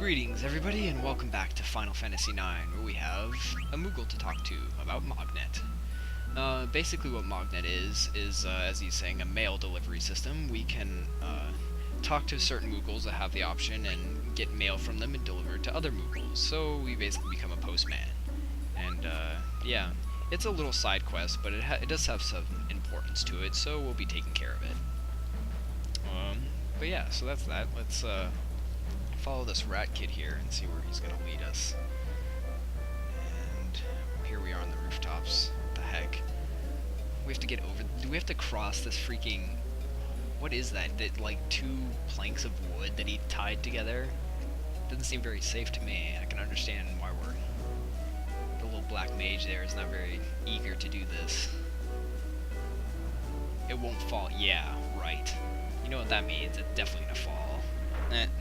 Greetings, everybody, and welcome back to Final Fantasy IX, where we have a Moogle to talk to about Mognet. Basically what Mognet is, as he's saying, a mail delivery system. We can, talk to certain Moogles that have the option and get mail from them and deliver it to other Moogles. So we basically become a postman. And, yeah, it's a little side quest, but it does have some importance to it, so we'll be taking care of it. But yeah, so that's that. Let's, follow this rat kid here and see where he's gonna lead us. And here we are on the rooftops. What the heck? We have to get over. Do we have to cross this freaking? What is that? That like two planks of wood that he tied together? Doesn't seem very safe to me. I can understand why the little black mage there is not very eager to do this. It won't fall. Yeah, right. You know what that means? It's definitely gonna fall.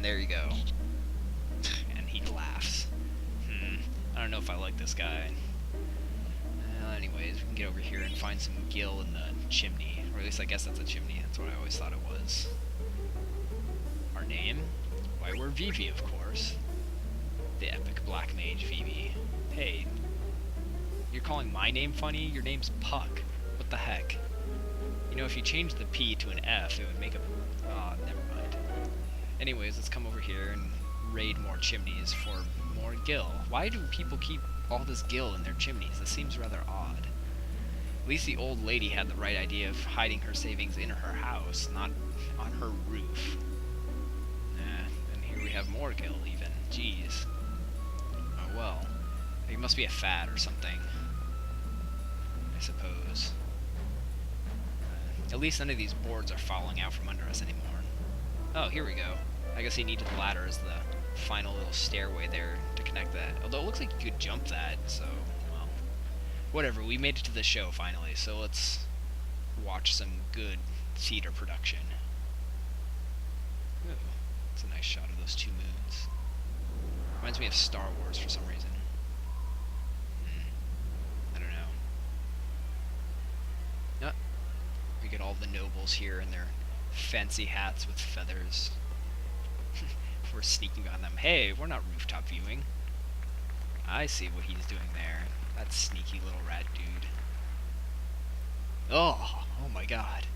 There you go. And he laughs. I don't know if I like this guy. Anyways, we can get over here and find some gil in the chimney. Or at least I guess that's a chimney. That's what I always thought it was. Our name? Why, we're Vivi, of course. The epic black mage Vivi. Hey, you're calling my name funny? Your name's Puck. What the heck? You know, if you change the P to an F, it would make a... never mind. Anyways, let's come over here and raid more chimneys for more gil. Why do people keep all this gil in their chimneys? This seems rather odd. At least the old lady had the right idea of hiding her savings in her house, not on her roof. And here we have more gil, even. Jeez. Oh well. It must be a fad or something, I suppose. At least none of these boards are falling out from under us anymore. Oh, here we go. I guess he needed the ladder as the final little stairway there to connect that. Although it looks like you could jump that, so, well, whatever. We made it to the show finally, so let's watch some good theater production. Ooh, it's a nice shot of those two moons. Reminds me of Star Wars for some reason. I don't know. We get all the nobles here in their fancy hats with feathers. We're sneaking on them. Hey, we're not rooftop viewing. I see what he's doing there. That sneaky little rat dude. Oh my god.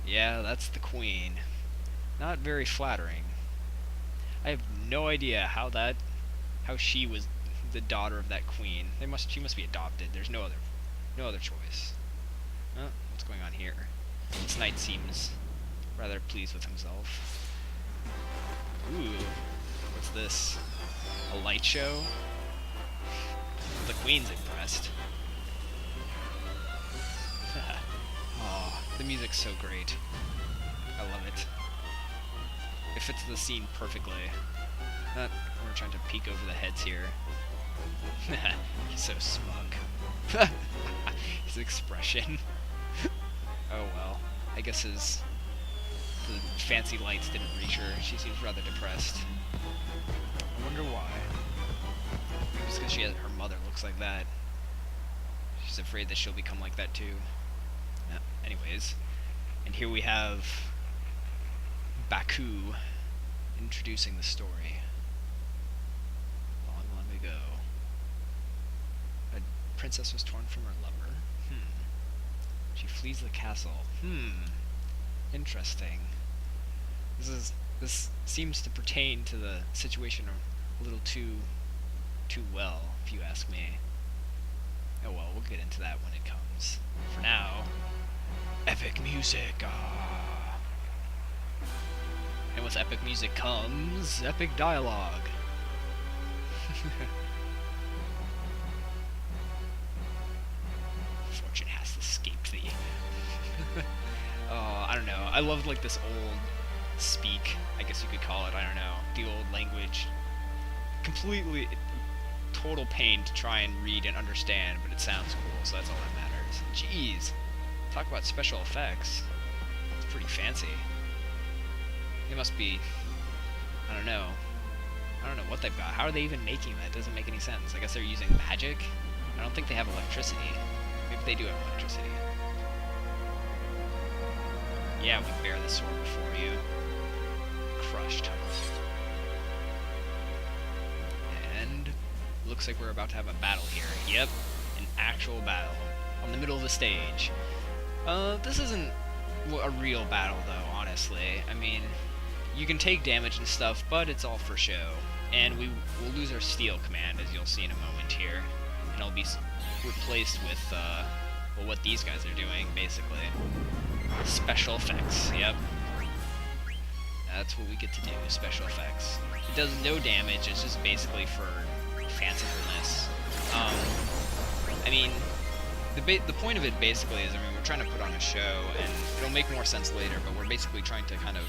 Yeah, that's the queen. Not very flattering. I have no idea how she was the daughter of that queen. She must be adopted. There's no other choice. Oh, what's going on here? This knight seems rather pleased with himself. Ooh, what's this? A light show? The queen's impressed. Oh, the music's so great. I love it. It fits the scene perfectly. We're trying to peek over the heads here. He's so smug. His expression. Oh well. I guess the fancy lights didn't reach her. She seems rather depressed. I wonder why. Maybe it's because her mother looks like that. She's afraid that she'll become like that too. Anyways, and here we have Baku introducing the story. Long, long ago, a princess was torn from her lover. She flees the castle. Interesting. This seems to pertain to the situation a little too well, if you ask me. Oh well, we'll get into that when it comes. For now, epic music. And with epic music comes epic dialogue. Fortune has escaped thee. I don't know. I loved like this old speak, I guess you could call it. I don't know. The old language. Completely total pain to try and read and understand, but it sounds cool, so that's all that matters. Jeez. Talk about special effects. It's pretty fancy. They must be, I don't know what they've got. How are they even making that? Doesn't make any sense. I guess they're using magic? I don't think they have electricity. Maybe they do have electricity. Yeah, we bear the sword before you. Crushed. looks like we're about to have a battle here. Yep, an actual battle on the middle of the stage. This isn't a real battle, though, honestly. I mean, you can take damage and stuff, but it's all for show. And we will lose our steel command, as you'll see in a moment here. And it'll be replaced with, well, what these guys are doing, basically. Special effects, yep. That's what we get to do, special effects. It does no damage, it's just basically for fancifulness. I mean, the point of it basically is, I mean, we're trying to put on a show, and it'll make more sense later, but we're basically trying to kind of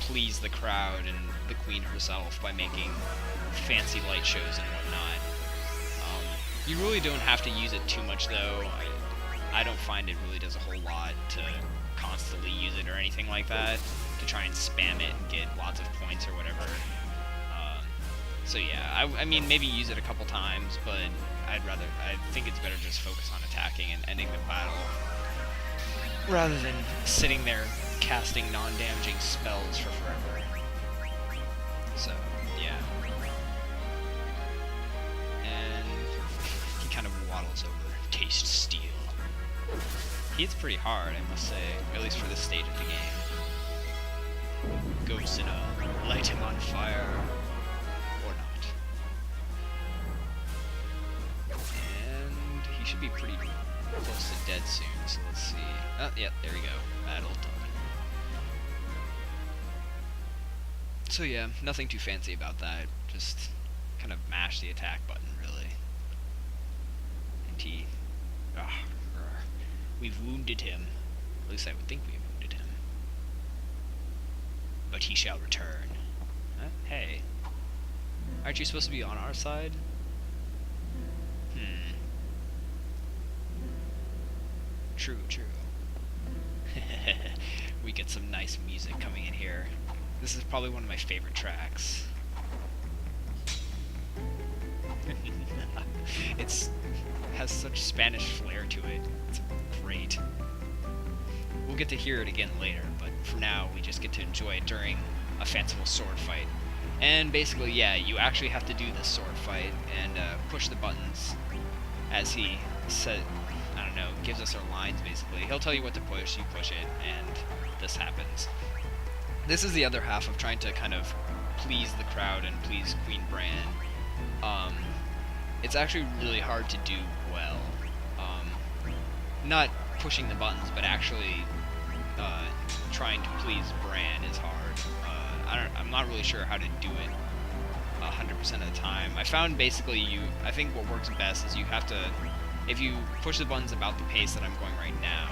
please the crowd and the queen herself by making fancy light shows and whatnot. You really don't have to use it too much, though. I don't find it really does a whole lot to constantly use it or anything like that, to try and spam it and get lots of points or whatever. So yeah, I mean, maybe use it a couple times, but I think it's better to just focus on attacking and ending the battle, rather than sitting there casting non-damaging spells for forever. So, yeah. And he kind of waddles over, taste steel. He hits pretty hard, I must say, at least for this stage of the game. Go, Cinna, light him on fire. Or not. And he should be pretty close to dead soon, so let's see. Oh, yeah, there we go. Battle done. So yeah, nothing too fancy about that. Just kind of mash the attack button, really. And he... we've wounded him. At least I would think we've wounded him. But he shall return. Hey. Aren't you supposed to be on our side? True, true. We get some nice music coming in here. This is probably one of my favorite tracks. It has such Spanish flair to it. It's great. We'll get to hear it again later, but for now, we just get to enjoy it during a fanciful sword fight. And basically, yeah, you actually have to do this sword fight and push the buttons as he said, I don't know, gives us our lines, basically. He'll tell you what to push, you push it, and this happens. This is the other half of trying to kind of please the crowd and please Queen Bran. It's actually really hard to do well. Not pushing the buttons, but actually trying to please Bran is hard. I'm not really sure how to do it 100% of the time. I found basically I think what works best is you have to, if you push the buttons about the pace that I'm going right now,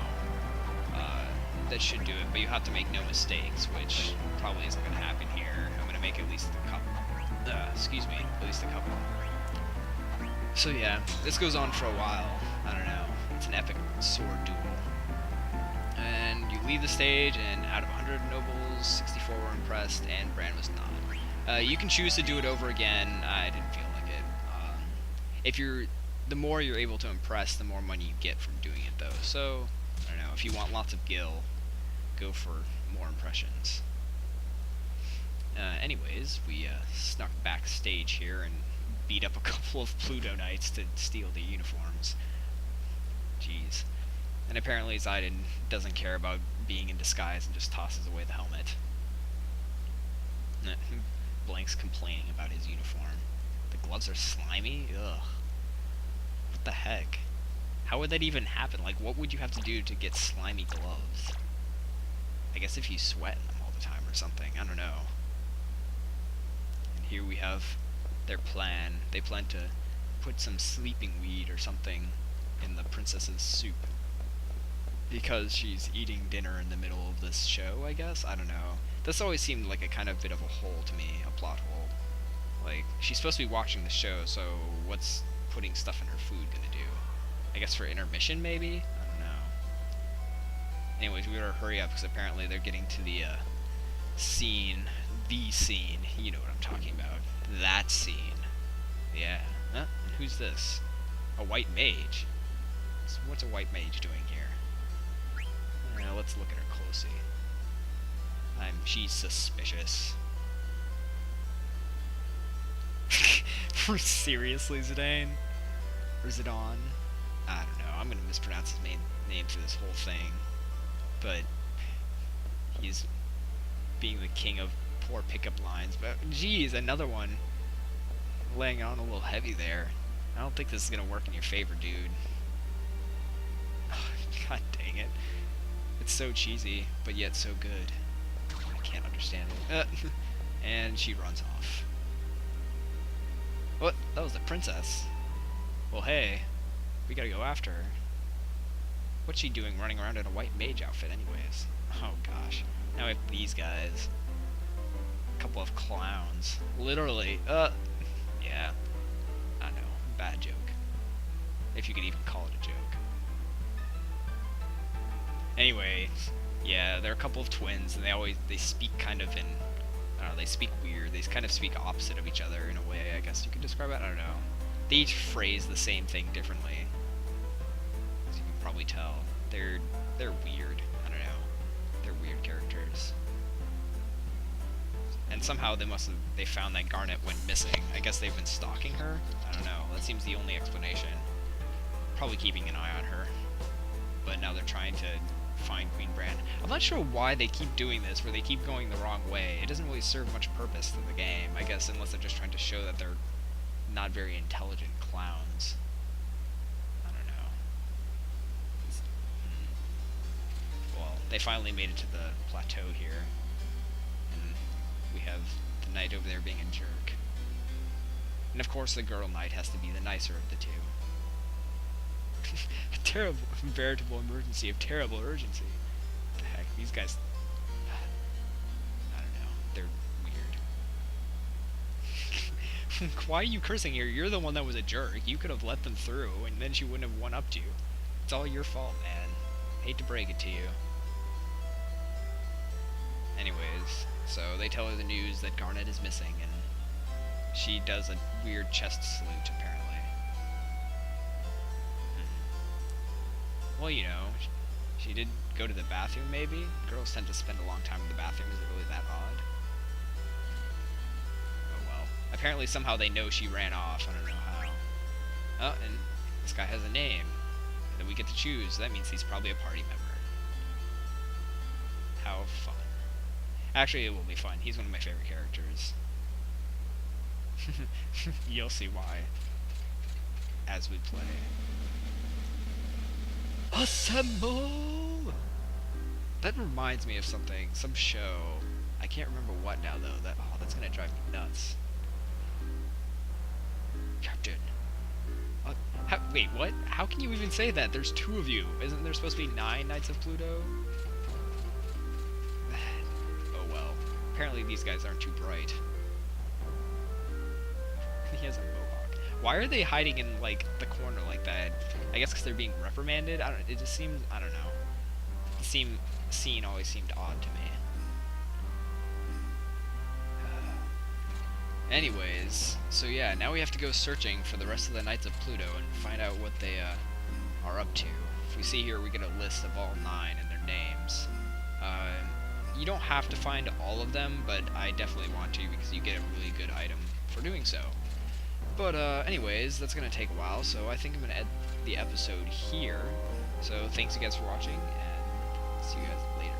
that should do it, but you have to make no mistakes, which probably isn't going to happen here. I'm going to make at least a couple. At least a couple. So yeah, this goes on for a while. I don't know. It's an epic sword duel. And you leave the stage, and out of 100 nobles, 64 were impressed, and Bran was not. You can choose to do it over again. I didn't feel like it. The more you're able to impress, the more money you get from doing it, though. So, I don't know. If you want lots of gil, go for more impressions. Anyways, we snuck backstage here and beat up a couple of Pluto Knights to steal the uniforms. Jeez. And apparently Xaeden doesn't care about being in disguise and just tosses away the helmet. Blank's complaining about his uniform. The gloves are slimy? Ugh. What the heck? How would that even happen? Like, what would you have to do to get slimy gloves? I guess if you sweat in them all the time or something. I don't know. And here we have their plan. They plan to put some sleeping weed or something in the princess's soup. Because she's eating dinner in the middle of this show, I guess? I don't know. This always seemed like a kind of bit of a hole to me, a plot hole. Like, she's supposed to be watching the show, so what's putting stuff in her food gonna do? I guess for intermission, maybe? I don't know. Anyways, we better hurry up, because apparently they're getting to the scene. The scene. You know what I'm talking about. That scene. Yeah. Huh? And who's this? A white mage. So what's a white mage doing here? Let's look at her closely. She's suspicious. Seriously, Zidane? Or Zidane? I don't know. I'm gonna mispronounce his main name for this whole thing. But he's being the king of poor pickup lines. But geez, another one. Laying it on a little heavy there. I don't think this is gonna work in your favor, dude. God dang it. It's so cheesy, but yet so good. I can't understand it. And she runs off. What? That was the princess. Well, hey. We gotta go after her. What's she doing running around in a white mage outfit anyways? Oh gosh. Now we have these guys. A couple of clowns. Literally. Yeah. I know. Bad joke. If you could even call it a joke. Anyway, yeah, they're a couple of twins, and they speak kind of in, I don't know, they speak weird. They kind of speak opposite of each other in a way, I guess you could describe it. I don't know. They each phrase the same thing differently. As you can probably tell. They're weird. I don't know. They're weird characters. And somehow they found that Garnet went missing. I guess they've been stalking her? I don't know. That seems the only explanation. Probably keeping an eye on her. But now they're trying to find Queen Brand. I'm not sure why they keep doing this, where they keep going the wrong way. It doesn't really serve much purpose to the game, I guess, unless they're just trying to show that they're not very intelligent clowns. I don't know. Well, they finally made it to the plateau here, and we have the knight over there being a jerk. And of course the girl knight has to be the nicer of the two. A terrible, veritable emergency of terrible urgency. What the heck, these guys... I don't know, they're weird. Why are you cursing here? You're the one that was a jerk. You could have let them through, and then she wouldn't have one-upped you. It's all your fault, man. Hate to break it to you. Anyways, so they tell her the news that Garnet is missing, and she does a weird chest salute, apparently. Well, you know, she did go to the bathroom, maybe? Girls tend to spend a long time in the bathroom. Is it really that odd? Oh well. Apparently somehow they know she ran off. I don't know how. Oh, and this guy has a name that we get to choose. That means he's probably a party member. How fun. Actually, it will be fun. He's one of my favorite characters. You'll see why as we play. Assemble! That reminds me of something, some show. I can't remember what now though. That's gonna drive me nuts. Captain. Wait, what? How can you even say that? There's 2 of you. Isn't there supposed to be 9 Knights of Pluto? Oh well. Apparently these guys aren't too bright. He has a mohawk. Why are they hiding in, like, the corner like that? I guess because they're being reprimanded? It just seems, I don't know. The scene always seemed odd to me. Anyways, so yeah, now we have to go searching for the rest of the Knights of Pluto and find out what they are up to. If we see here, we get a list of all 9 and their names. You don't have to find all of them, but I definitely want to because you get a really good item for doing so. But anyways, that's going to take a while, so I think I'm going to end the episode here. So thanks you guys for watching, and see you guys later.